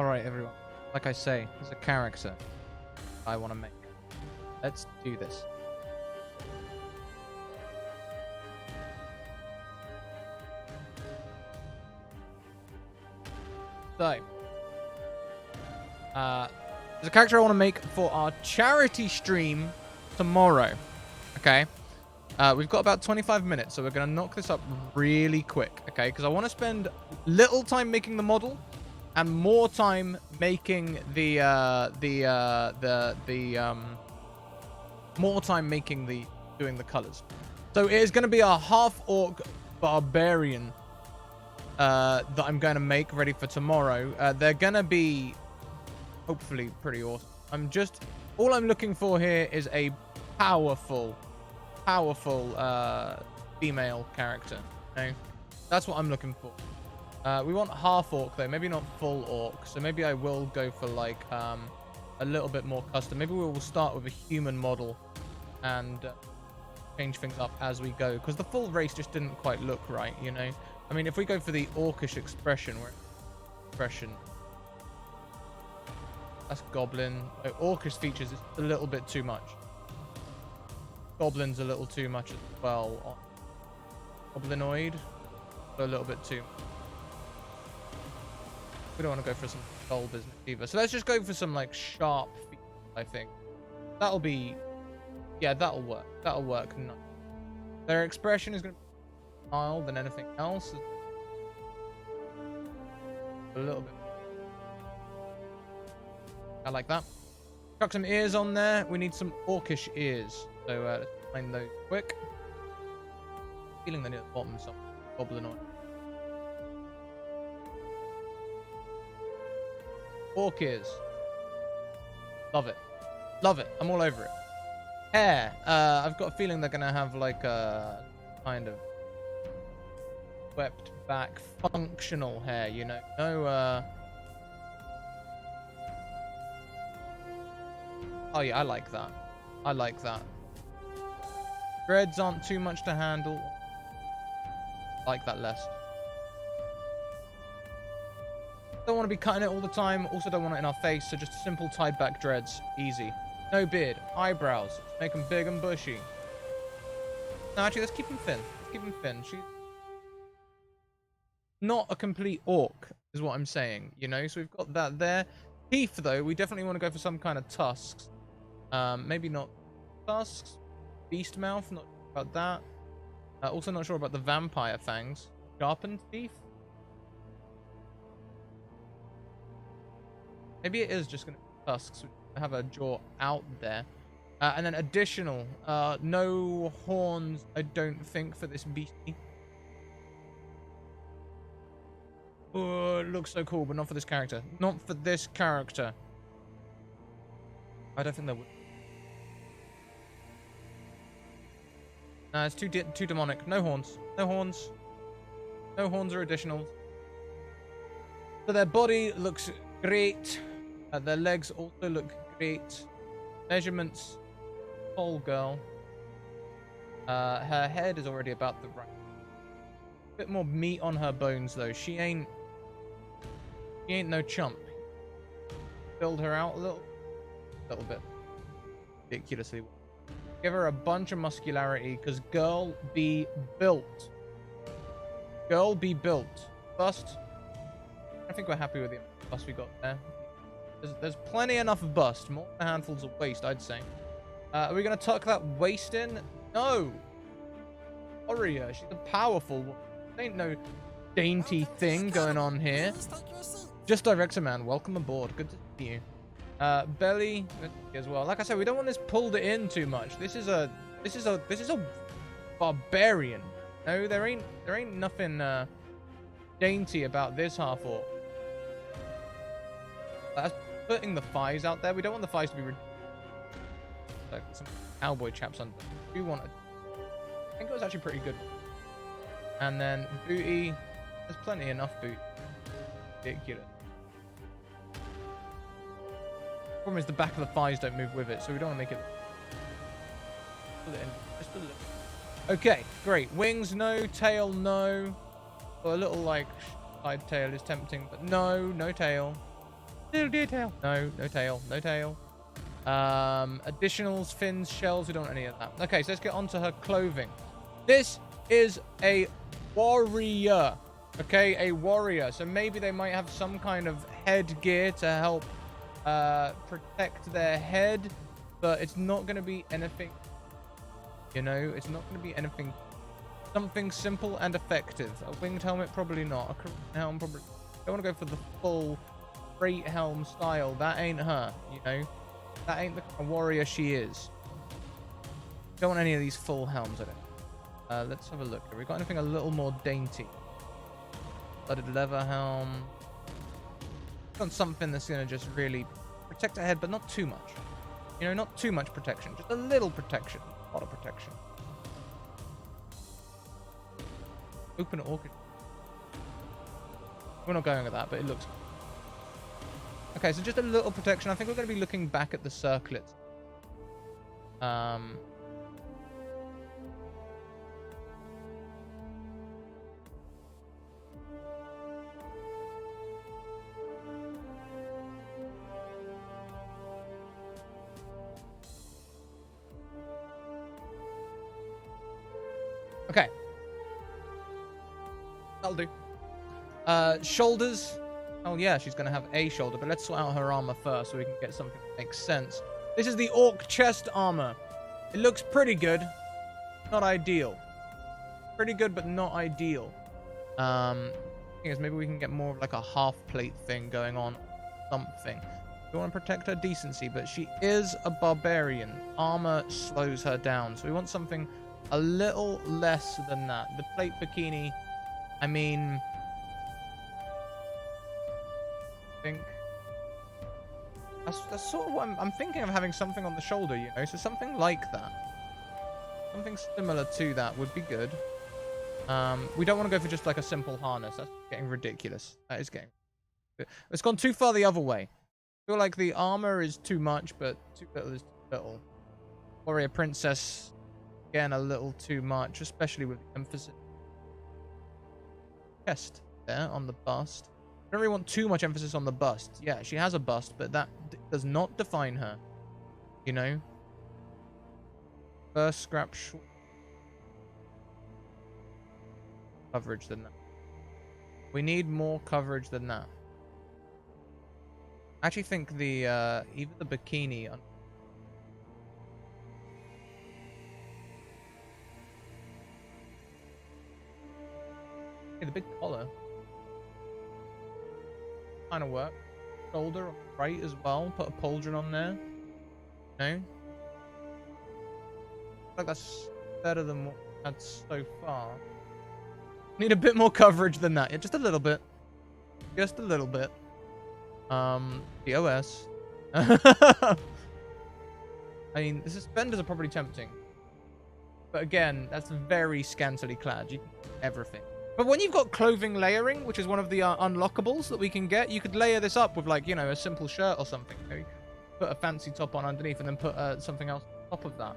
Alright, everyone. Like I say, there's a character I want to make. Let's do this. So, there's a character I want to make for our charity stream tomorrow. Okay? We've got about 25 minutes, so we're going to knock this up really quick. Okay? Because I want to spend little time making the model and more time making doing the colors. So it is going to be a half-orc barbarian that I'm going to make ready for tomorrow. They're going to be hopefully pretty awesome. All I'm looking for here is a powerful female character. Okay? That's what I'm looking for. We want half orc though, maybe not full orc. So maybe I will go for like a little bit more custom. Maybe we will start with a human model and change things up as we go, because the full race just didn't quite look right, you know. I mean, if we go for the orcish expression, that's goblin. Orcish features is a little bit too much. Goblin's a little too much as well. Goblinoid, a little bit too much. We don't want to go for some dull business either. So let's just go for some like sharp features, I think. That'll be, yeah, that'll work. That'll work. Nice. Their expression is going to be more mild than anything else. A little bit. I like that. Chuck some ears on there. We need some orcish ears. So let's find those quick. Feeling they're near the bottom, some goblinoid. Orc ears. Love it. Love it. I'm all over it. Hair. I've got a feeling they're going to have like a kind of swept back functional hair, you know. No, oh yeah, I like that. I like that. Dreads aren't too much to handle. I like that less. Don't want to be cutting it all the time. Also don't want it in our face, so just simple tied back dreads. Easy. No beard. Eyebrows. Make them big and bushy. No, actually, let's keep them thin. Let's keep them thin. She's not a complete orc, is what I'm saying, you know? So we've got that there. Teeth, though, we definitely want to go for some kind of tusks. Maybe not tusks. Beast mouth, not sure about that. Also not sure about the vampire fangs. Sharpened teeth? Maybe it is just going to be tusks. We have a jaw out there. And then additional. No horns, I don't think, for this beastie. Oh, it looks so cool, but not for this character. Not for this character. I don't think there would. No, it's too demonic. No horns. No horns. No horns or additionals. So their body looks great. Their legs also look great. Measurements. Tall girl. Her head is already about the right. A bit more meat on her bones though. She ain't no chump. Build her out a little bit. Ridiculously. Give her a bunch of muscularity, because girl be built. Girl be built. Bust. I think we're happy with the bust we got there. There's plenty enough of bust. More than handfuls of waist, I'd say. Are we going to tuck that waist in? No. Warrior. She's a powerful one. There ain't no dainty thing going on here. Just Director Man. Welcome aboard. Good to see you. Belly as well. Like I said, we don't want this pulled in too much. This is a barbarian. No, there ain't nothing dainty about this half orc. That's putting the thighs out there. We don't want the thighs to be like some cowboy chaps under. We want it. I think it was actually pretty good. And then booty. There's plenty enough booty. Ridiculous. Problem is the back of the thighs don't move with it, so we don't want to make it. Pull it in. Just pull it in. Okay, great. Wings, no. Tail, no. Well, a little like side tail is tempting, but no tail. Little detail. No, no tail. No tail. Additionals, fins, shells. We don't want any of that. Okay, so let's get on to her clothing. This is a warrior. Okay, a warrior. So maybe they might have some kind of headgear to help protect their head, but it's not going to be anything, you know, it's not going to be anything, something simple and effective. A winged helmet, probably not. A careening helm, probably. I want to go for the full freight helm style. That ain't her, you know. That ain't the kind of warrior she is. Don't want any of these full helms, I don't. Let's have a look. Have we got anything a little more dainty? Studded leather helm. Want something that's going to just really protect her head, but not too much. You know, not too much protection. Just a little protection. A lot of protection. Open orchid. We're not going with that, but it looks... Okay, so just a little protection. I think we're going to be looking back at the circlets. Okay. That'll do. Shoulders. Oh, yeah, she's going to have a shoulder, but let's sort out her armor first so we can get something that makes sense. This is the orc chest armor. It looks pretty good. Not ideal. Pretty good, but not ideal. Thing is, maybe we can get more of like a half plate thing going on. Something. We want to protect her decency, but she is a barbarian. Armor slows her down, so we want something a little less than that. The plate bikini, I mean... think that's sort of what I'm thinking of, having something on the shoulder, you know, so something like that, something similar to that would be good. We don't want to go for just like a simple harness. That's getting ridiculous. That is getting, it's gone too far the other way. I feel like the armor is too much, but too little is too little. Warrior princess, again, a little too much, especially with the emphasis chest there on the bust. I don't really want too much emphasis on the bust. Yeah, she has a bust, but that does not define her. You know? First scrap short coverage than that. We need more coverage than that. I actually think the even the bikini the big collar kind of work. Shoulder on the right as well. Put a pauldron on there. No? Like that's better than what we had so far. Need a bit more coverage than that. Yeah, just a little bit. Just a little bit. The OS. I mean, the suspenders are probably tempting. But again, that's very scantily clad. You can do everything. But when you've got clothing layering, which is one of the unlockables that we can get, you could layer this up with, like, you know, a simple shirt or something. You know, put a fancy top on underneath and then put something else on top of that.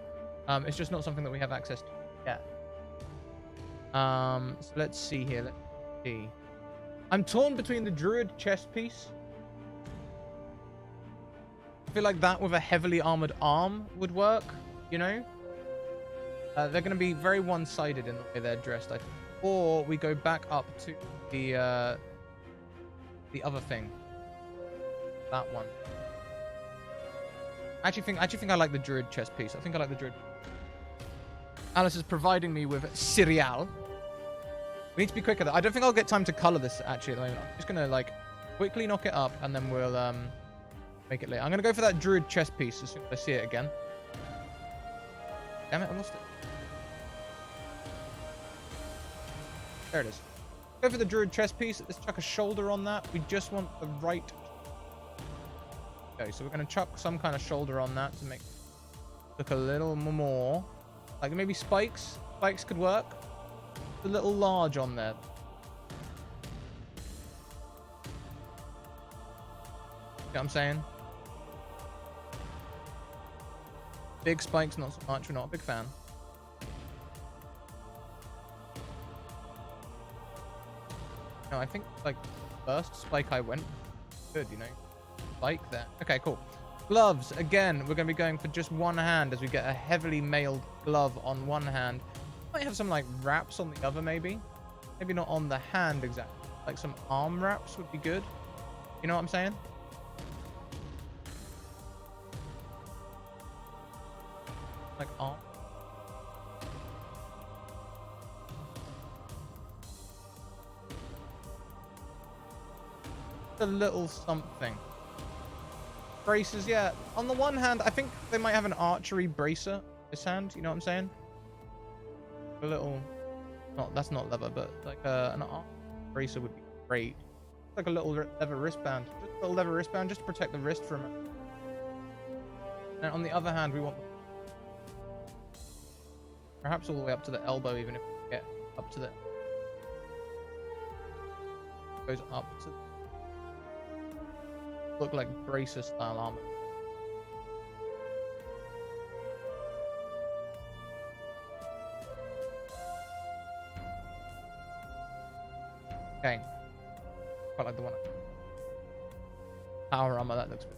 It's just not something that we have access to yet. So let's see here. Let's see. I'm torn between the druid chest piece. I feel like that with a heavily armored arm would work, you know? They're going to be very one-sided in the way they're dressed, I think. Or we go back up to the other thing. That one. I actually think I like the druid chest piece. I think I like the druid. Alice is providing me with cereal. We need to be quicker though. I don't think I'll get time to color this actually at the moment. I'm just gonna like quickly knock it up and then we'll make it later. I'm gonna go for that druid chest piece as soon as I see it again. Damn it, I lost it. There it is. Go for the druid chest piece. Let's chuck a shoulder on that. We just want the right. Okay, so we're going to chuck some kind of shoulder on that to make it look a little more. Like maybe spikes. Spikes could work. It's a little large on there. You know what I'm saying? Big spikes, not so much. We're not a big fan. No, I think like first spike I went good, you know. spike there. Okay, cool. Gloves. Again, we're going to be going for just one hand as we get a heavily mailed glove on one hand. Might have some like wraps on the other, maybe. Maybe not on the hand exactly. Like some arm wraps would be good. You know what I'm saying? Like arm. A little something. Braces, yeah. On the one hand, I think they might have an archery bracer this hand. You know what I'm saying? A little, that's not leather, but like an arm bracer would be great. Like a little leather wristband, just a little leather wristband, just to protect the wrist from it. And on the other hand, we want perhaps all the way up to the elbow, even if we get up to the goes up to look like bracer style armor. Okay. Quite like the one. Power armor, that looks good.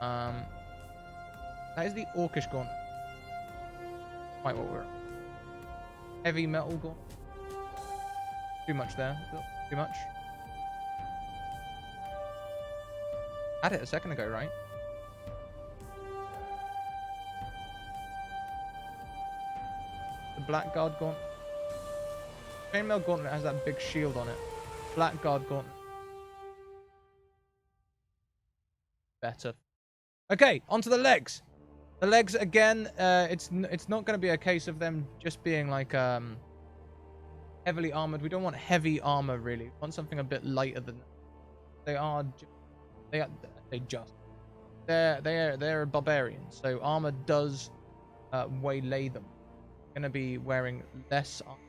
That is the Orcish gauntlet. Quite what we're. Heavy metal gauntlet. Too much there. Too much. Had it a second ago, right? The Blackguard gauntlet. Chainmail gauntlet has that big shield on it. Blackguard gauntlet. Better. Okay, onto the legs. The legs again. It's not going to be a case of them just being like heavily armored. We don't want heavy armor really. We want something a bit lighter than that. They're barbarians, so armor does waylay them. Going to be wearing less armor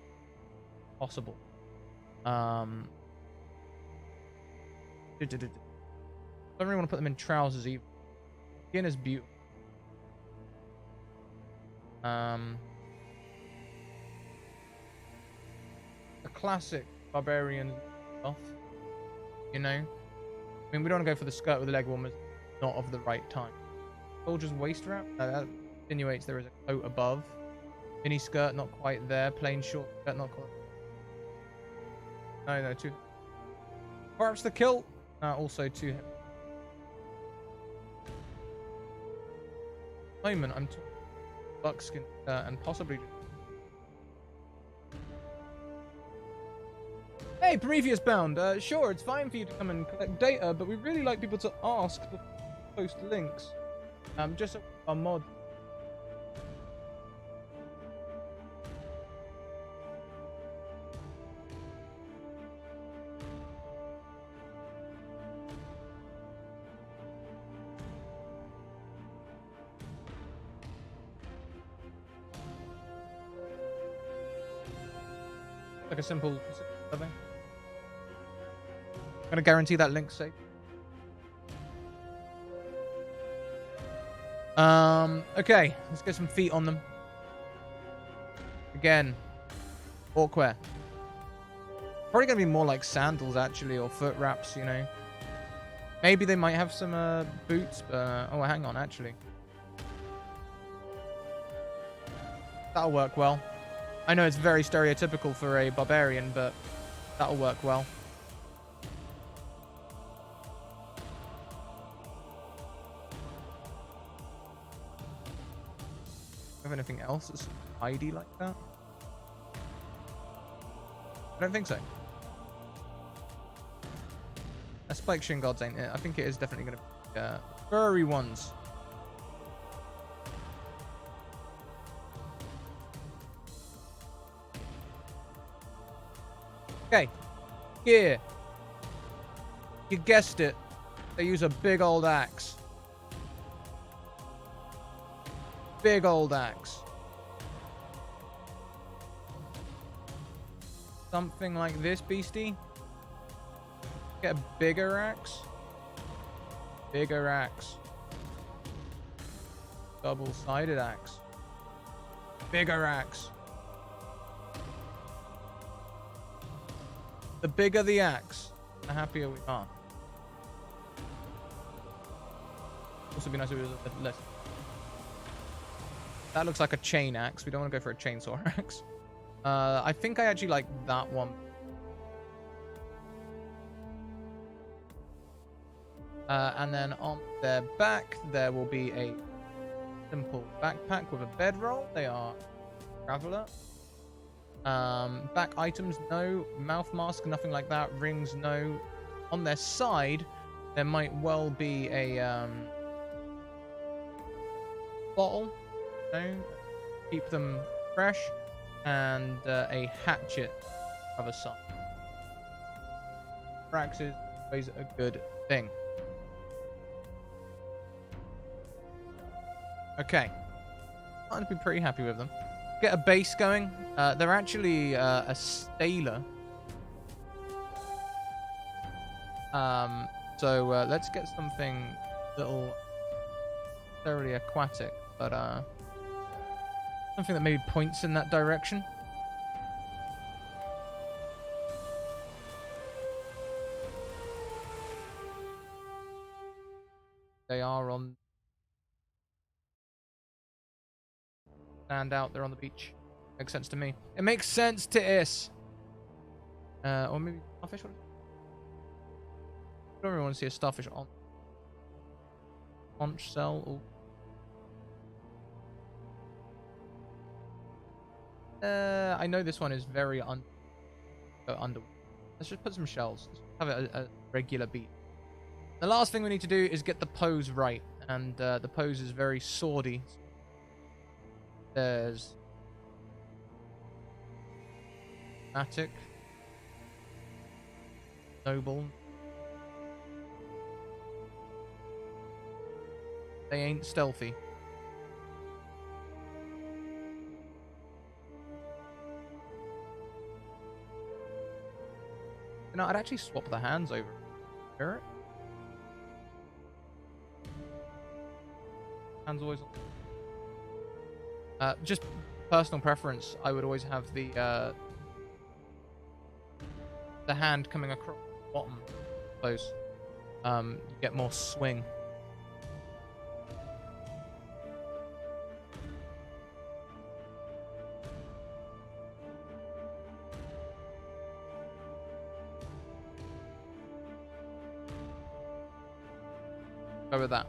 possible. Don't really want to put them in trousers either. Skin is beautiful. A classic barbarian stuff, you know. I mean, we don't want to go for the skirt with the leg warmers, not of the right time. Soldier's waist wrap. No, that insinuates there is a coat above. Mini skirt, not quite there. Plain short skirt, not quite. No, too. Perhaps the kilt. Also too heavy. Moment, I'm talking buckskin and possibly. Hey, previous bound. Sure, it's fine for you to come and collect data, but we really like people to ask before we post links. Just a mod. Like a simple thing. I'm gonna guarantee that link's safe. Okay, let's get some feet on them. Again, awkward. Probably gonna be more like sandals actually, or foot wraps, you know. Maybe they might have some boots, but oh, hang on, actually. That'll work well. I know it's very stereotypical for a barbarian, but that'll work well. Have anything else that's ID like that? I don't think so. A spike shin guards ain't it. I think it is definitely going to be furry ones. Okay, here. You guessed it. They use a big old axe. Big old axe. Something like this, beastie. Get a bigger axe. Bigger axe. Double-sided axe. Bigger axe. The bigger the axe, the happier we are. Also be nice if it was a bit less. That looks like a chain axe. We don't want to go for a chainsaw axe. I think I actually like that one. And then on their back, there will be a simple backpack with a bedroll. They are traveler. Back items, no. Mouth mask, nothing like that. Rings, no. On their side, there might well be a bottle. No. Keep them fresh. And a hatchet other side. Prax is always a good thing. Okay. I'd be pretty happy with them. Get a base going. They're actually a staler. So let's get something little thoroughly aquatic, but something that maybe points in that direction. They are on. Stand out. They're on the beach. Makes sense to me. It makes sense to us. Or maybe starfish. I don't really want to see a starfish on conch cell. I know this one is very under. Let's just put some shells. Let's have it a regular beat. The last thing we need to do is get the pose right, and the pose is very swordy. There's Attic, noble. They ain't stealthy. You know, I'd actually swap the hands over. Hear it? Hands always on. Just personal preference, I would always have the hand coming across the bottom close. You get more swing. Go with that.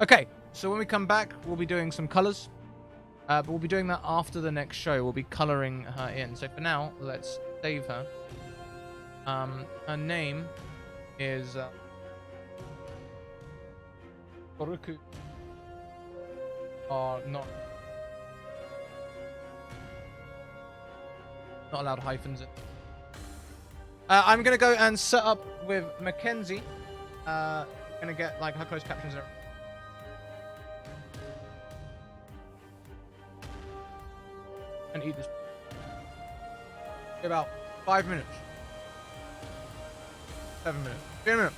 Okay, so when we come back, we'll be doing some colors. But we'll be doing that after the next show. We'll be coloring her in. So for now, let's save her. Her name is Koruku. Or not allowed hyphens in. I'm gonna go and set up with Mackenzie. Gonna get like her closed captions and everything. And eat this. About 5 minutes. 7 minutes. 10 minutes.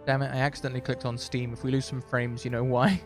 Damn it, I accidentally clicked on Steam. If we lose some frames, you know why.